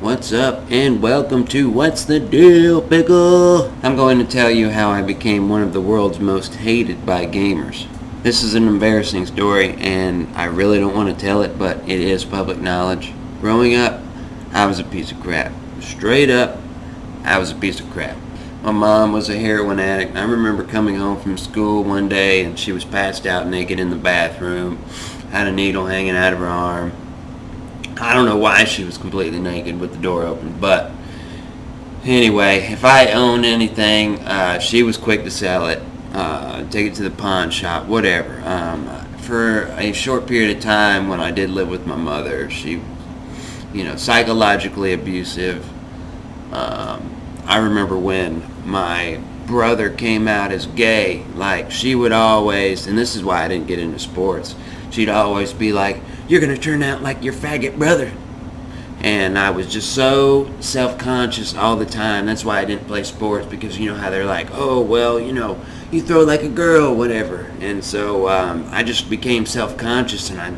What's up, and welcome to What's the Deal, Pickle? I'm going to tell you how I became one of the world's most hated by gamers. This is an embarrassing story, and I really don't want to tell it, but it is public knowledge. Growing up, I was a piece of crap. Straight up, I was a piece of crap. My mom was a heroin addict, and I remember coming home from school one day, and she was passed out naked in the bathroom, had a needle hanging out of her arm. I don't know why she was completely naked with the door open, but anyway, if I owned anything, she was quick to sell it, take it to the pawn shop, whatever. For a short period of time when I did live with my mother, she, psychologically abusive. I remember when my brother came out as gay, like she would always, and this is why I didn't get into sports, she'd always be like, "You're going to turn out like your faggot brother." And I was just so self-conscious all the time. That's why I didn't play sports, because you know how they're like, "Oh, well, you throw like a girl," whatever. And so I just became self-conscious, and I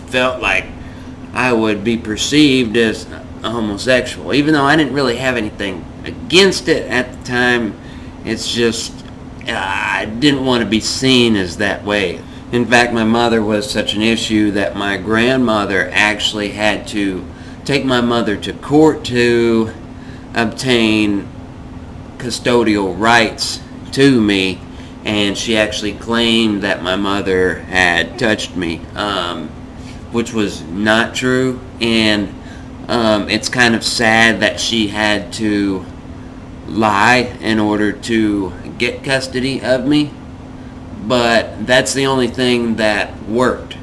felt like I would be perceived as a homosexual. Even though I didn't really have anything against it at the time, it's just I didn't want to be seen as that way. In fact, my mother was such an issue that my grandmother actually had to take my mother to court to obtain custodial rights to me, and she actually claimed that my mother had touched me, which was not true. And it's kind of sad that she had to lie in order to get custody of me, but that's the only thing that worked.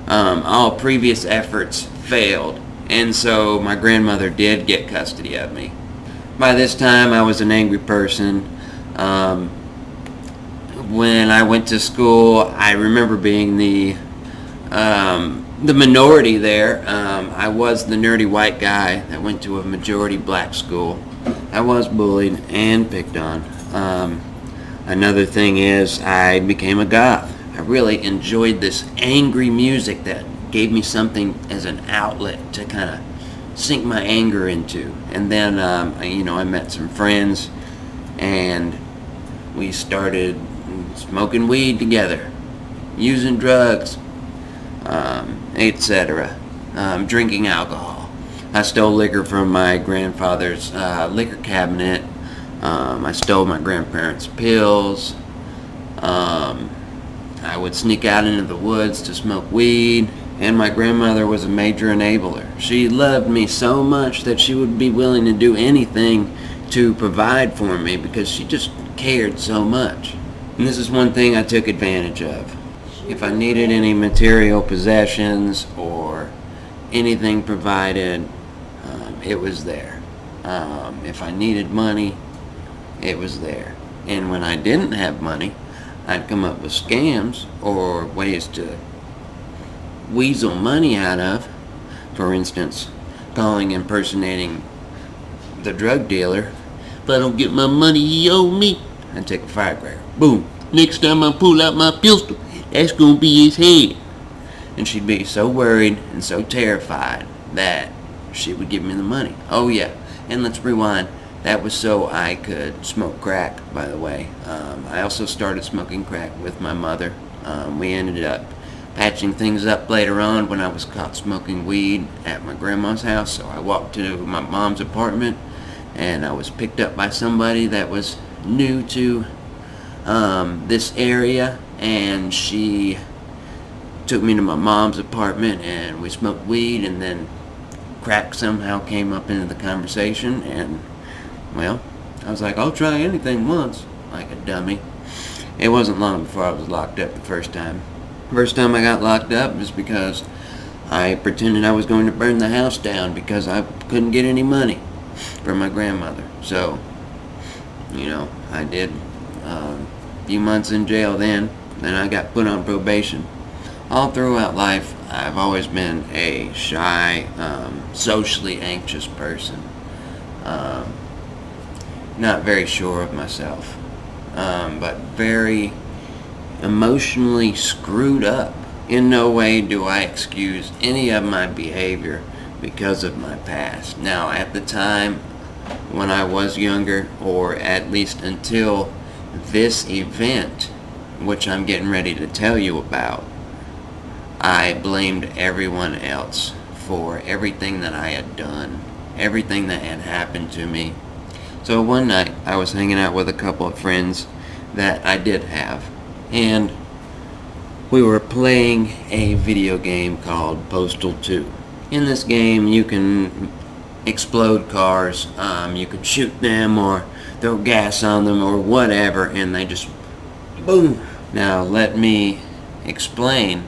All previous efforts failed, and so my grandmother did get custody of me. By this time, I was an angry person. When I went to school, I remember being the minority there. I was the nerdy white guy that went to a majority black school. I was bullied and picked on. Another thing is I became a goth. I really enjoyed this angry music that gave me something as an outlet to kind of sink my anger into. And then, I met some friends, and we started smoking weed together, using drugs, etc., drinking alcohol. I stole liquor from my grandfather's liquor cabinet. I stole my grandparents' pills. I would sneak out into the woods to smoke weed, and my grandmother was a major enabler. She loved me so much that she would be willing to do anything to provide for me because she just cared so much. And this is one thing I took advantage of. If I needed any material possessions or anything provided, it was there. If I needed money, it was there. And when I didn't have money, I'd come up with scams or ways to weasel money out of. For instance, impersonating the drug dealer. "If I don't get my money, you owe me." I'd take a firecracker. Boom. "Next time I pull out my pistol, that's gonna be his head." And she'd be so worried and so terrified that she would give me the money. Oh yeah, and let's rewind. That was so I could smoke crack, by the way. I also started smoking crack with my mother. We ended up patching things up later on when I was caught smoking weed at my grandma's house. So I walked to my mom's apartment, and I was picked up by somebody that was new to this area, and she took me to my mom's apartment, and we smoked weed, and then crack somehow came up into the conversation, and well, I was like, "I'll try anything once," like a dummy. It wasn't long before I was locked up the first time. First time I got locked up was because I pretended I was going to burn the house down because I couldn't get any money from my grandmother. So, I did a few months in jail then I got put on probation. All throughout life, I've always been a shy, socially anxious person. Not very sure of myself, but very emotionally screwed up. In no way do I excuse any of my behavior because of my past. Now, at the time when I was younger, or at least until this event, which I'm getting ready to tell you about, I blamed everyone else for everything that I had done, everything that had happened to me. So one night I was hanging out with a couple of friends that I did have, and we were playing a video game called Postal 2. In this game you can explode cars, you can shoot them or throw gas on them or whatever, and they just boom. Now let me explain,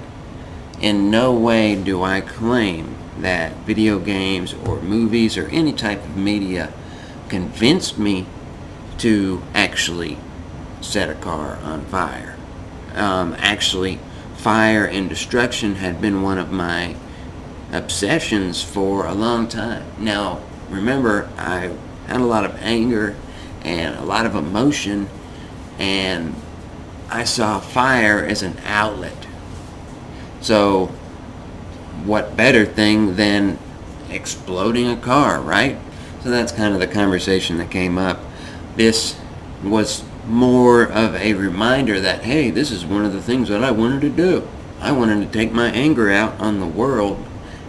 in no way do I claim that video games or movies or any type of media convinced me to actually set a car on fire. Actually, fire and destruction had been one of my obsessions for a long time. Now, remember, I had a lot of anger and a lot of emotion, and I saw fire as an outlet. So, what better thing than exploding a car, right? So that's kind of the conversation that came up. This was more of a reminder that, hey, this is one of the things that I wanted to do. I wanted to take my anger out on the world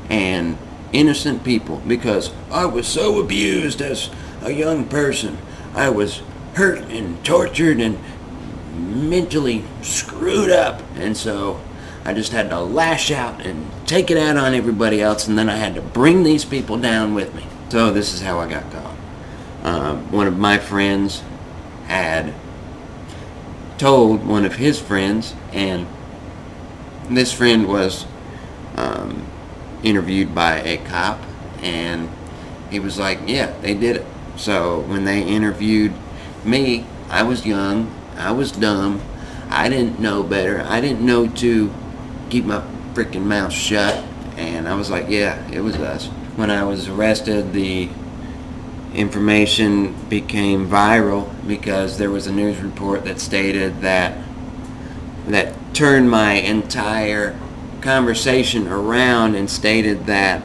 and innocent people, because I was so abused as a young person. I was hurt and tortured and mentally screwed up, and so I just had to lash out and take it out on everybody else, and then I had to bring these people down with me. So this is how I got caught. One of my friends had told one of his friends, and this friend was interviewed by a cop, and he was like, yeah, they did it. So when they interviewed me, I was young, I was dumb, I didn't know better, I didn't know to keep my freaking mouth shut, and I was like, yeah, it was us. When I was arrested, the information became viral because there was a news report that stated that turned my entire conversation around and stated that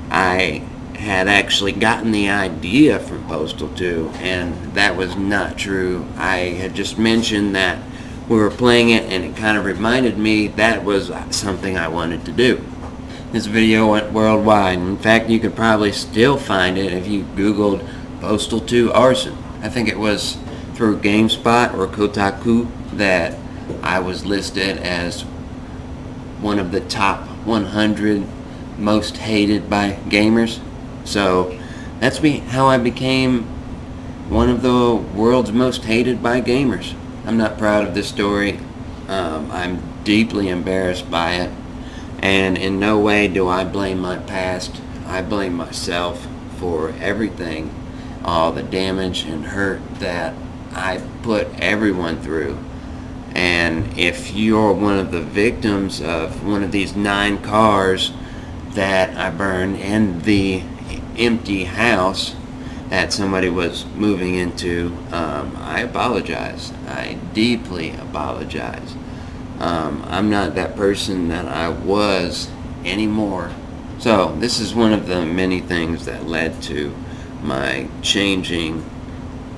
I had actually gotten the idea from Postal 2, and that was not true. I had just mentioned that we were playing it, and it kind of reminded me that was something I wanted to do. This video went worldwide. In fact, you could probably still find it if you Googled Postal 2 arson. I think it was through GameSpot or Kotaku that I was listed as one of the top 100 most hated by gamers. So that's how I became one of the world's most hated by gamers. I'm not proud of this story. I'm deeply embarrassed by it, and in no way do I blame my past. I blame myself for everything, all the damage and hurt that I put everyone through. And if you're one of the victims of one of these 9 cars that I burned and the empty house that somebody was moving into, I apologize. I deeply apologize. I'm not that person that I was anymore. So this is one of the many things that led to my changing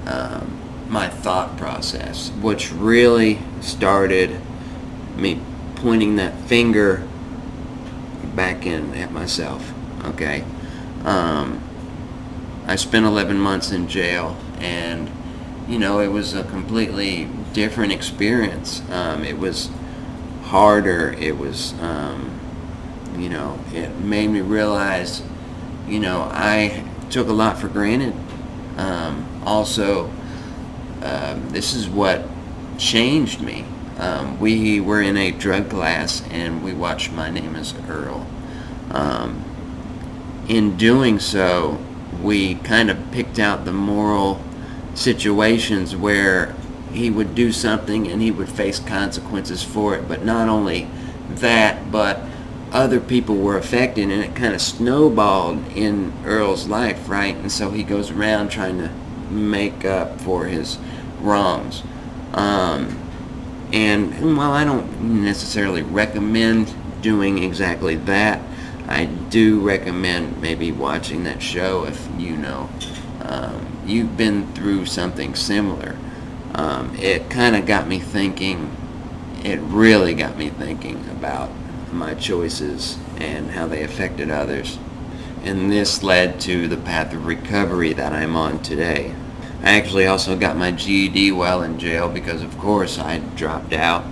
my thought process, which really started me pointing that finger back in at myself. Okay, I spent 11 months in jail, and it was a completely different experience. It was harder. It was it made me realize I took a lot for granted. Also, this is what changed me. We were in a drug class, and we watched My Name is Earl. In doing so, we kind of picked out the moral situations where he would do something and he would face consequences for it. But not only that, but other people were affected, and it kind of snowballed in Earl's life, right? And so he goes around trying to make up for his wrongs. And while I don't necessarily recommend doing exactly that, I do recommend maybe watching that show if you've been through something similar. It kind of got me thinking, it really got me thinking about my choices and how they affected others. And this led to the path of recovery that I'm on today. I actually also got my GED while in jail because, of course, I dropped out.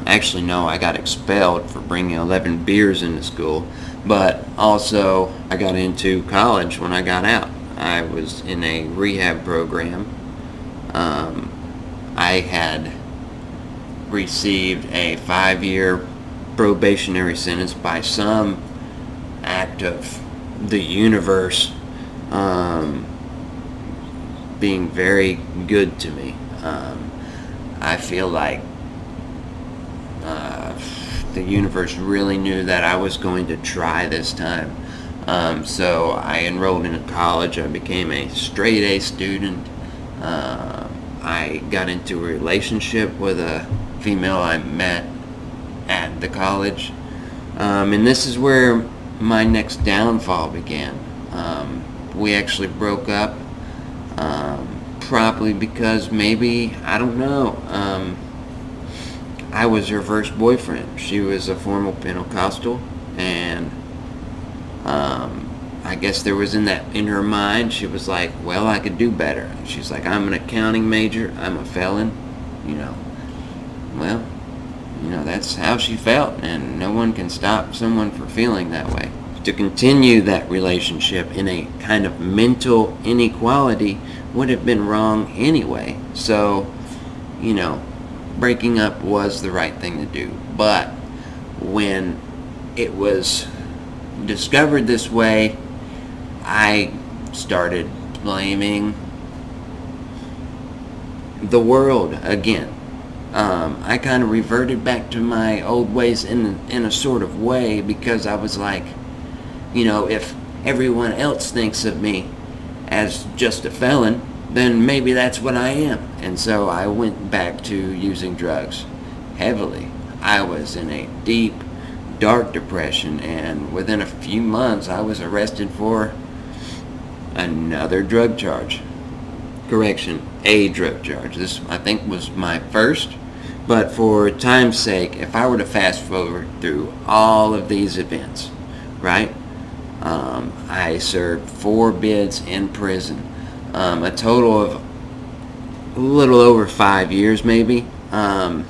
Actually, no, I got expelled for bringing 11 beers into school. But also, I got into college when I got out. I was in a rehab program. I had received a 5-year probationary sentence by some act of the universe being very good to me. I feel like the universe really knew that I was going to try this time. So I enrolled in college. I became a straight A student. I got into a relationship with a female I met at the college. And this is where my next downfall began. We actually broke up, probably because maybe, I don't know, I was her first boyfriend. She was a former Pentecostal, and I guess there was in her mind, she was like, well, I could do better. She's like, I'm an accounting major, I'm a felon, well, that's how she felt, and no one can stop someone from feeling that way. To continue that relationship in a kind of mental inequality would have been wrong anyway. So, breaking up was the right thing to do. But when it was discovered this way, I started blaming the world again. I kind of reverted back to my old ways in a sort of way, because I was like, if everyone else thinks of me as just a felon, then maybe that's what I am. And so I went back to using drugs heavily. I was in a deep, dark depression, and within a few months I was arrested for another drug charge. Correction, a drug charge. This, I think, was my first. But for time's sake, if I were to fast forward through all of these events, right? I served 4 bids in prison, a total of a little over 5 years maybe. And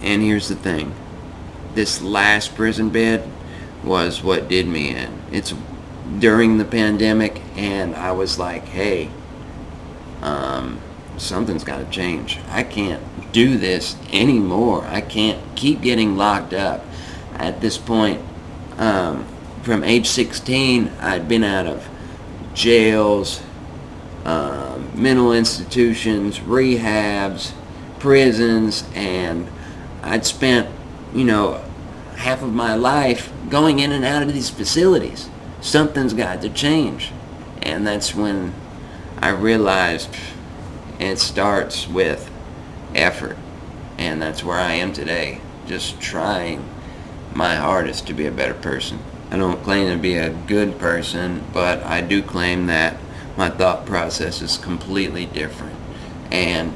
here's the thing. This last prison bid was what did me in. It's during the pandemic, and I was like, hey, something's got to change. I can't do this anymore. I can't keep getting locked up. At this point, from age 16, I'd been out of jails, mental institutions, rehabs, prisons, and I'd spent, half of my life going in and out of these facilities. Something's got to change. And that's when I realized it starts with effort. And that's where I am today, just trying my hardest to be a better person. I don't claim to be a good person, but I do claim that my thought process is completely different. And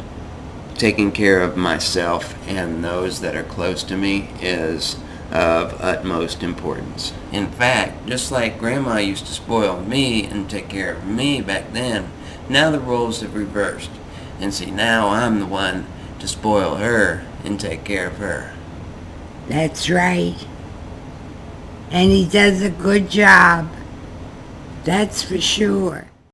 taking care of myself and those that are close to me is of utmost importance. In fact, just like Grandma used to spoil me and take care of me back then, now the roles have reversed. And see, now I'm the one to spoil her and take care of her. That's right. And he does a good job. That's for sure.